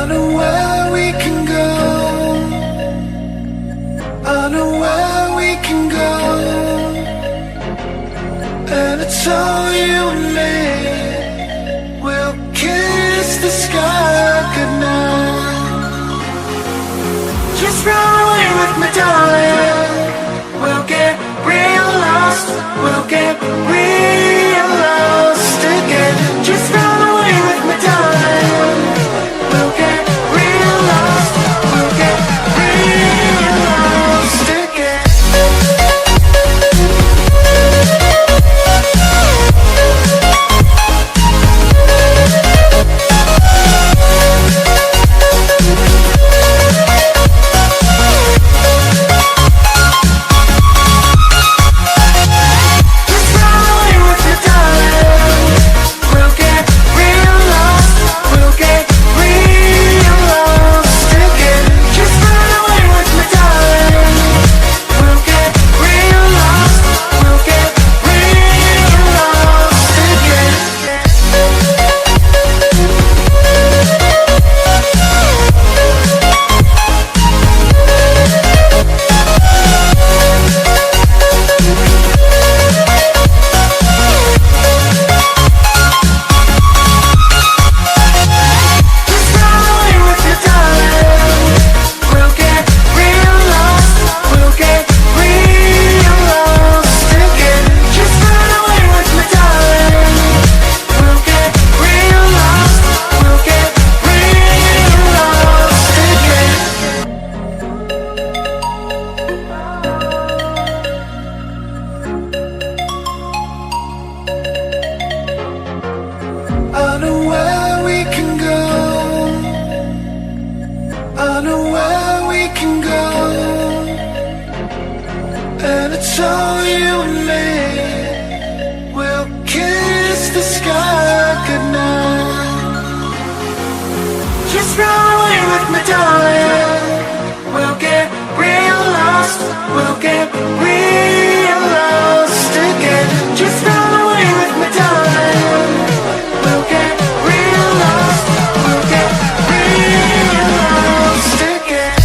I know where we can go. I know where we can go. And it's all you and me. We'll kiss the sky goodnight. Just run away with me, darling. We'll get real lost. We'll get real lost again. Just run away with me, darling. We'll get real lost. We'll get real lost again. I know where we can go. I know where we can go. And it's all you and me. We'll kiss the sky goodnight. Just run away with me, darling. We'll get real lost. We'll get real lost again. Just run away with me, darling. We'll get real lost. We'll get real lost again.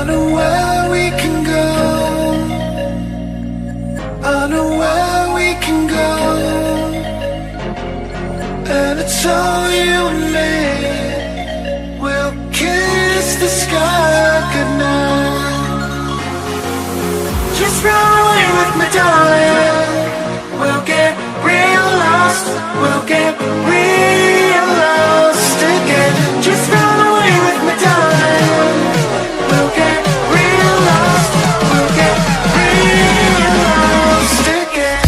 know where we can go. I know where we can go. And it's all you and me. We'll kiss the sky goodnight. Just run away with me, darling. We'll get real lost. We'll get real lost again. Just run away with me, darling. We'll get real lost. We'll get real lost again.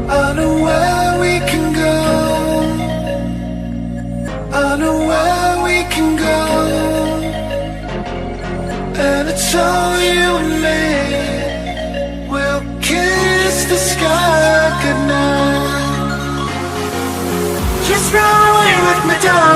I know where we can go. I know where we can go. And it's all you and me. We'll kiss the sky goodnight. Just run away with me, darling.